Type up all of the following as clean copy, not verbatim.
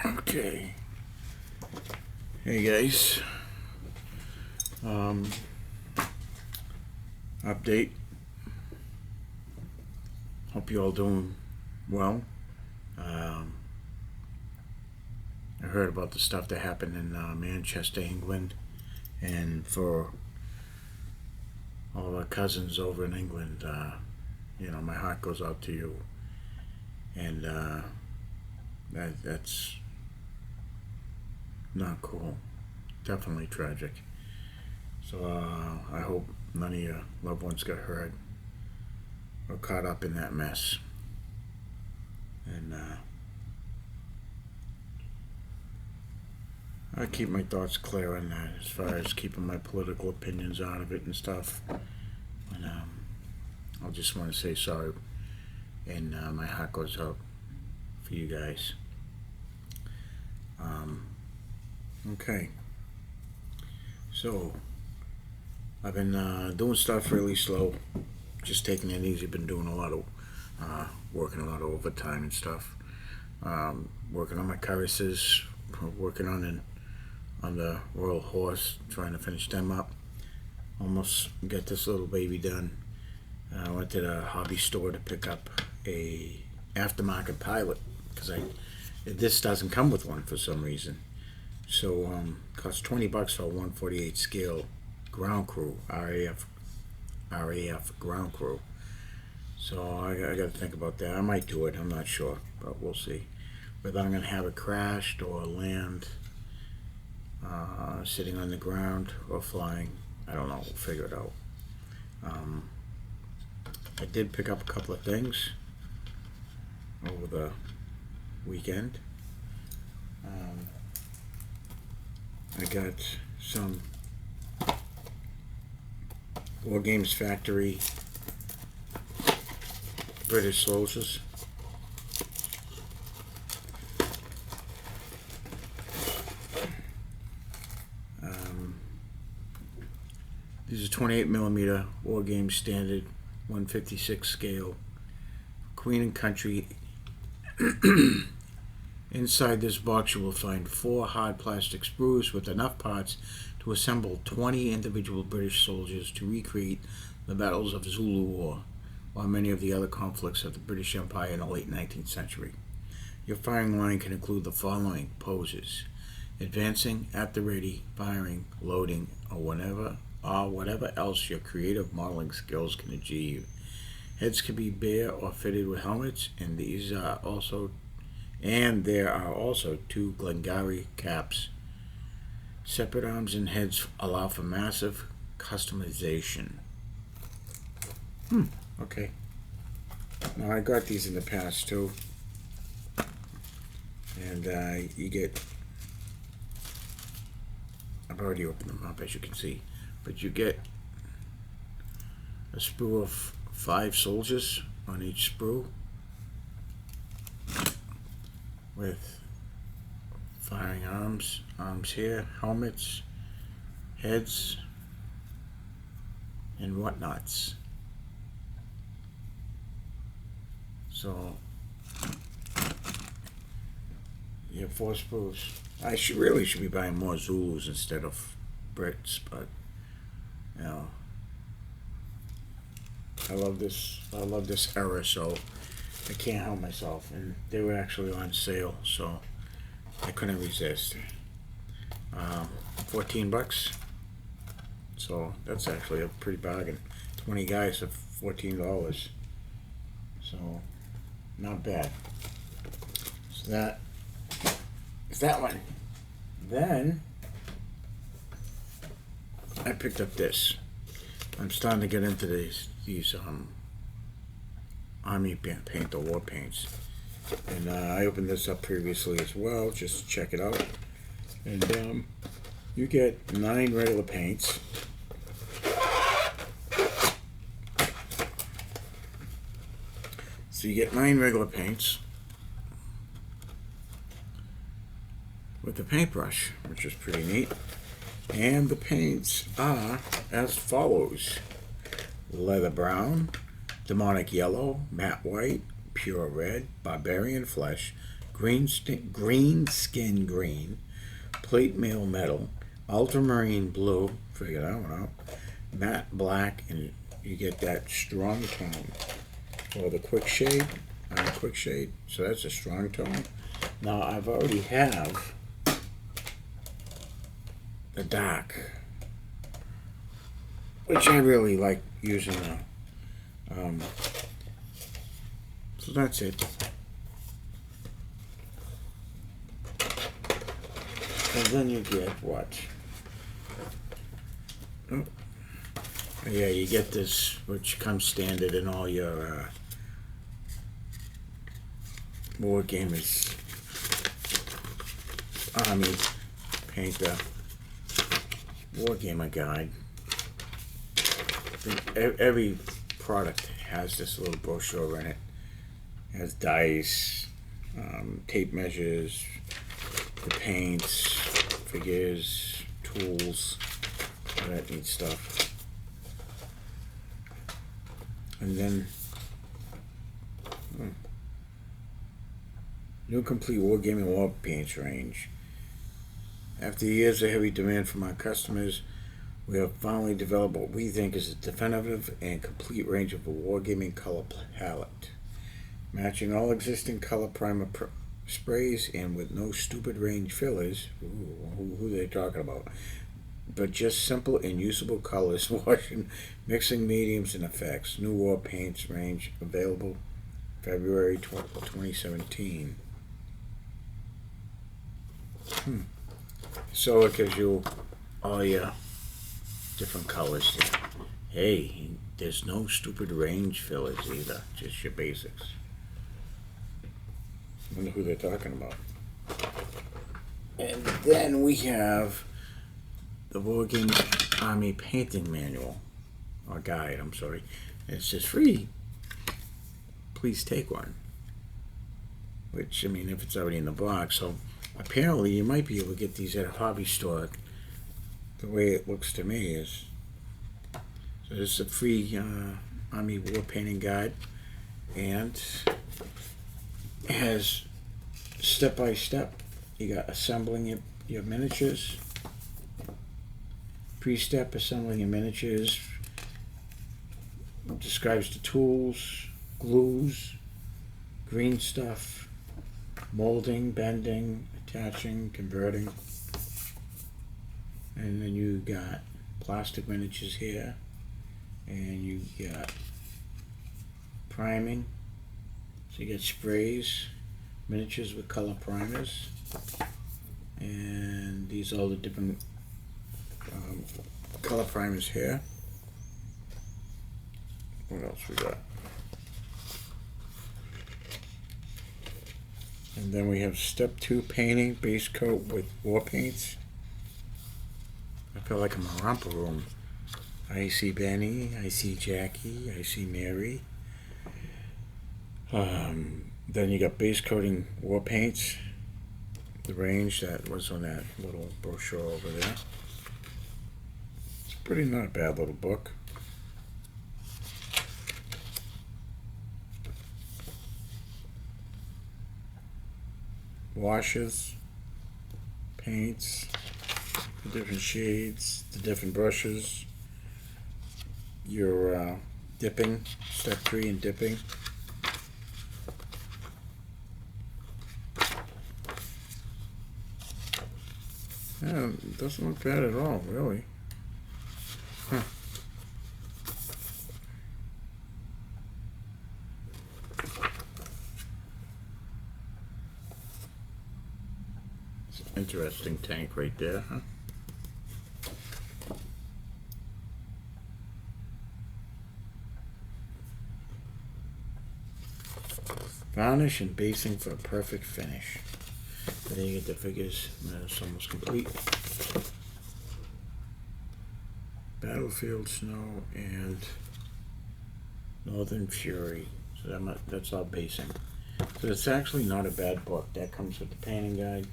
Okay. Hey guys. Update. Hope you all doing well. I heard about the stuff that happened in Manchester, England, and for all of our cousins over in England, my heart goes out to you, and that's not cool. Definitely tragic. So I hope none of your loved ones got hurt or caught up in that mess. And I keep my thoughts clear on that as far as keeping my political opinions out of it and stuff. And I just want to say sorry, and my heart goes out for you guys. Okay. So I've been doing stuff really slow, just taking it easy. Been doing a lot of working a lot of overtime and stuff. Working on my caresses, working on the Royal Horse, trying to finish them up. Almost get this little baby done. I went to the hobby store to pick up a aftermarket pilot because this doesn't come with one for some reason. So costs $20 for a 148 scale ground crew, RAF ground crew. So I got to think about that. I might do it. I'm not sure, but we'll see. Whether I'm gonna have it crashed or land sitting on the ground or flying, I don't know. We'll figure it out. I did pick up a couple of things over the weekend. I got some Wargames Factory British soldiers. These are 28mm Wargames standard 156 scale Queen and Country. Inside this box you will find 4 hard plastic sprues with enough parts to assemble 20 individual British soldiers to recreate the battles of Zulu War, or many of the other conflicts of the British Empire in the late 19th century. Your firing line can include the following poses: advancing, at the ready, firing, loading, or whatever else your creative modeling skills can achieve. Heads can be bare or fitted with helmets, and there are also 2 Glengarry caps. Separate arms and heads allow for massive customization. Okay. Now I got these in the past too, and you get. I've already opened them up, as you can see, but you get a sprue of 5 soldiers on each sprue, with firing arms here, helmets, heads, and whatnots. So you have 4 sprues. I really should be buying more Zulus instead of Brits, but I love this era, so I can't help myself. And they were actually on sale, so I couldn't resist. $14, so that's actually a pretty bargain. 20 guys for $14, so not bad. So that is that one. Then I picked up this. I'm starting to get into these army paint or war paints, and I opened this up previously as well just to check it out. And you get 9 regular paints. So you get 9 regular paints with the paintbrush, which is pretty neat. And the paints are as follows: leather brown, demonic yellow, matte white, pure red, barbarian flesh, green skin green, plate mail metal, ultramarine blue, figure that one out, matte black, and you get that strong tone. Or the quick shade, so that's a strong tone. Now I've already have the dark, which I really like using so that's it. And then you get what? Oh, yeah, you get this, which comes standard in all your Wargamers Army Painter Wargamer Guide. Every product has this little brochure in it. It has dice, tape measures, the paints, figures, tools, all that neat stuff. And then new complete Wargaming war paints range. After years of heavy demand from our customers, we have finally developed what we think is a definitive and complete range of a Wargaming color palette, matching all existing color primer sprays and with no stupid range fillers. Ooh, who are they talking about? But just simple and usable colors, washing, mixing mediums and effects. New war paints range available February 2017. So it gives you all your different colors here. Hey, there's no stupid range fillers either, just your basics. I wonder who they're talking about. And then we have the Wargaming Army Painting Manual, or Guide, I'm sorry. And it says free. Please take one. Which, I mean, if it's already in the box, so apparently you might be able to get these at a hobby store. The way it looks to me is, so this is a free Army War Painting Guide, and it has step-by-step. You got assembling your miniatures, pre-step assembling your miniatures, describes the tools, glues, green stuff, molding, bending, attaching, converting. And then you got plastic miniatures here, and you got priming. So you get sprays, miniatures with color primers, and these are all the different color primers here. What else we got? And then we have step 2 painting, base coat with war paints. I feel like I'm in a romper room. I see Benny, I see Jackie, I see Mary. Then you got base coating war paints, the range that was on that little brochure over there. It's pretty not a bad little book. Washes, paints, the different shades, the different brushes, your dipping, step 3 in dipping. Yeah, it doesn't look bad at all, really. Huh. It's an interesting tank right there, huh? Varnish and basing for a perfect finish. And then you get the figures, it's almost complete. Battlefield Snow and Northern Fury. So that's all basing. So it's actually not a bad book. That comes with the painting guide.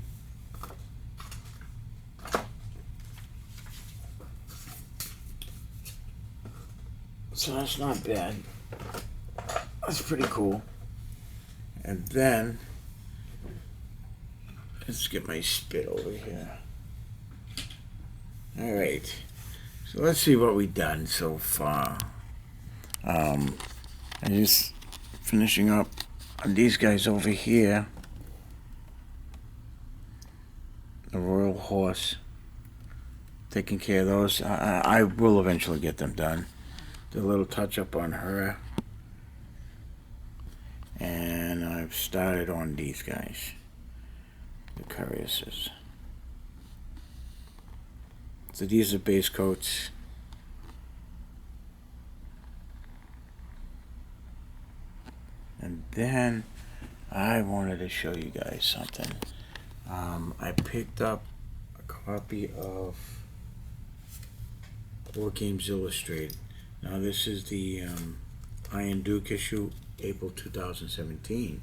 So that's not bad. That's pretty cool. And then Let's get my spit over here. Alright. So let's see what we've done so far. I'm just finishing up on these guys over here. The Royal Horse. Taking care of those. I will eventually get them done. Do a little touch up on her. And I've started on these guys. The Curiouses. So these are base coats. And then I wanted to show you guys something. I picked up a copy of Wargames Illustrated. Now this is the Iron Duke issue, April 2017.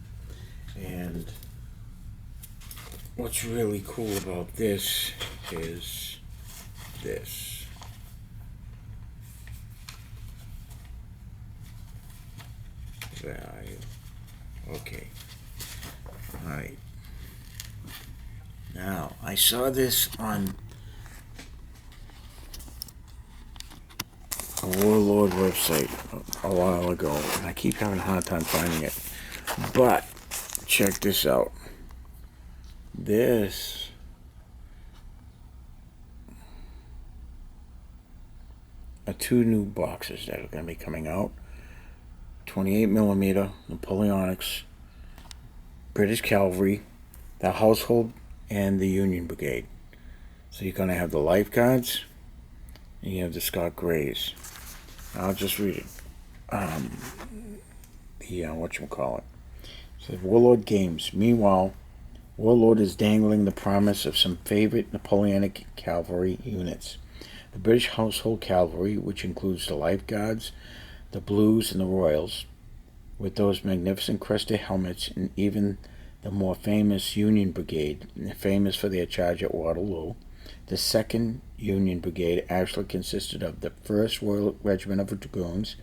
And what's really cool about this is this. Where are you? Okay. Alright. Now, I saw this on a Warlord website a while ago, and I keep having a hard time finding it. But, check this out. This are two new boxes that are going to be coming out. 28mm Napoleonics, British Cavalry, the Household, and the Union Brigade. So you're going to have the Life Guards, and you have the Scott Greys. I'll just read it. Whatchamacallit. It says, Warlord Games. Meanwhile, Warlord is dangling the promise of some favorite Napoleonic cavalry units. The British Household Cavalry, which includes the Life Guards, the Blues, and the Royals, with those magnificent crested helmets, and even the more famous Union Brigade, famous for their charge at Waterloo. The 2nd Union Brigade actually consisted of the 1st Royal Regiment of Dragoons,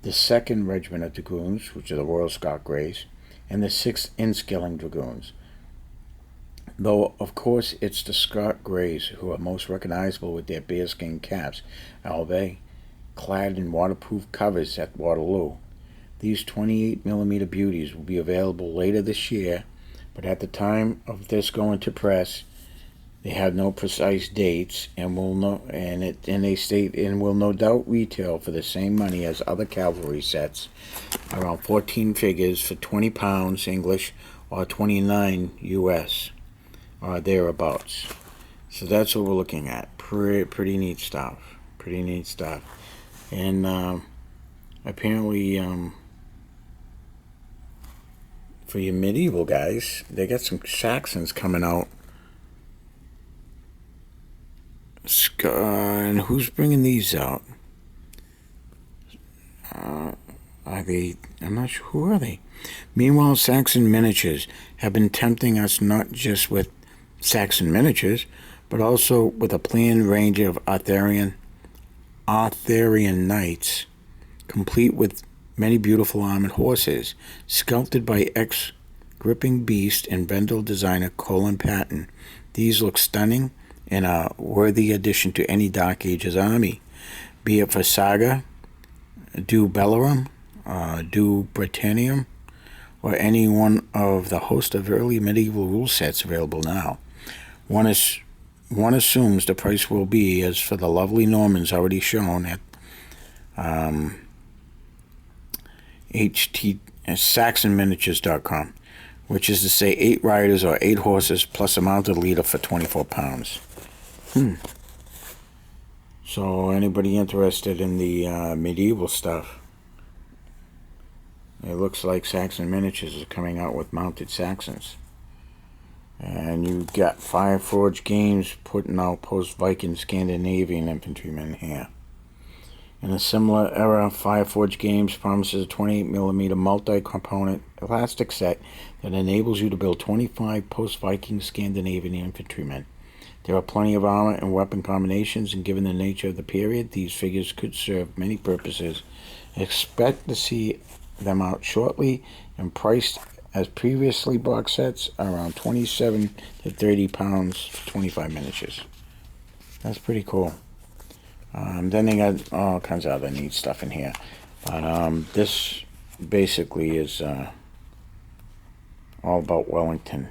the 2nd Regiment of Dragoons, which are the Royal Scott Greys, and the 6th Inniskilling Dragoons. Though, of course, it's the Scott Greys who are most recognizable with their bearskin caps, albeit clad in waterproof covers at Waterloo. These 28mm beauties will be available later this year, but at the time of this going to press, they have no precise dates, and will no doubt retail for the same money as other cavalry sets, around 14 figures for £20 English or 29 US or thereabouts. So that's what we're looking at. Pretty neat stuff. Pretty neat stuff. And apparently, for your medieval guys, they got some Saxons coming out. And who's bringing these out? Are they? I'm not sure. Who are they? Meanwhile, Saxon miniatures have been tempting us not just with Saxon miniatures, but also with a planned range of Arthurian knights, complete with many beautiful armored horses, sculpted by ex-gripping beast and Vendel designer Colin Patton. These look stunning and a worthy addition to any Dark Ages army, be it for Saga, Du Bellorum, Du Britannium, or any one of the host of early medieval rule sets available now. One assumes the price will be as for the lovely Normans already shown at saxonminiatures.com, which is to say 8 riders or 8 horses plus a mounted leader for £24. So anybody interested in the medieval stuff, it looks like Saxon Miniatures is coming out with mounted Saxons. And you got Fireforge Games putting out post-Viking Scandinavian infantrymen here. In a similar era, Fireforge Games promises a 28mm multi-component elastic set that enables you to build 25 post-Viking Scandinavian infantrymen. There are plenty of armor and weapon combinations, and given the nature of the period, these figures could serve many purposes. Expect to see them out shortly and priced as previously box sets are around 27 to 30 pounds for 25 miniatures. That's pretty cool. Then they got all kinds of other neat stuff in here. But this basically is all about Wellington.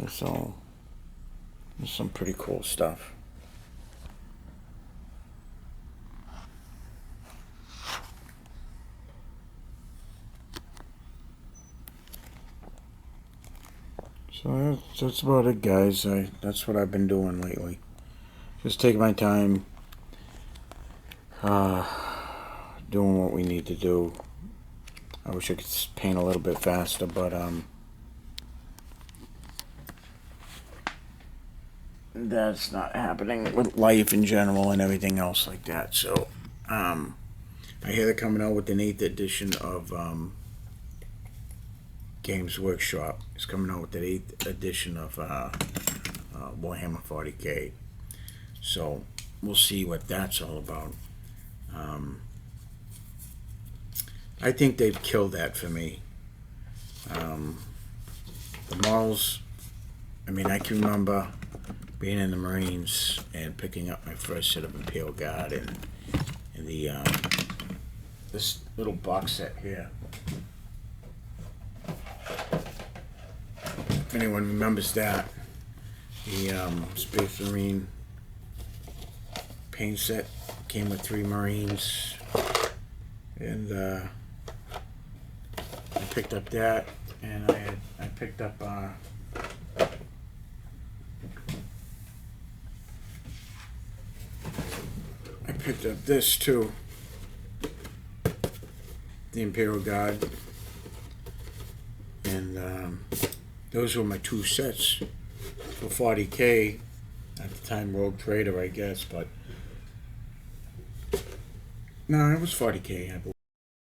So there's some pretty cool stuff. So that's about it, guys. That's what I've been doing lately. Just taking my time, doing what we need to do. I wish I could paint a little bit faster, but that's not happening with life in general and everything else like that. So I hear they're coming out with an 8th edition of Games Workshop. It's coming out with the 8th edition of Warhammer 40k. So we'll see what that's all about. I think they've killed that for me. The models, I mean, I can remember being in the Marines and picking up my first set of Imperial Guard and the this little box set here. If anyone remembers that, the Space Marine paint set came with 3 Marines, and I picked up that, and I picked up this too, the Imperial Guard, and those were my 2 sets for 40k at the time. Rogue Trader, I guess, but no, it was 40k, I believe.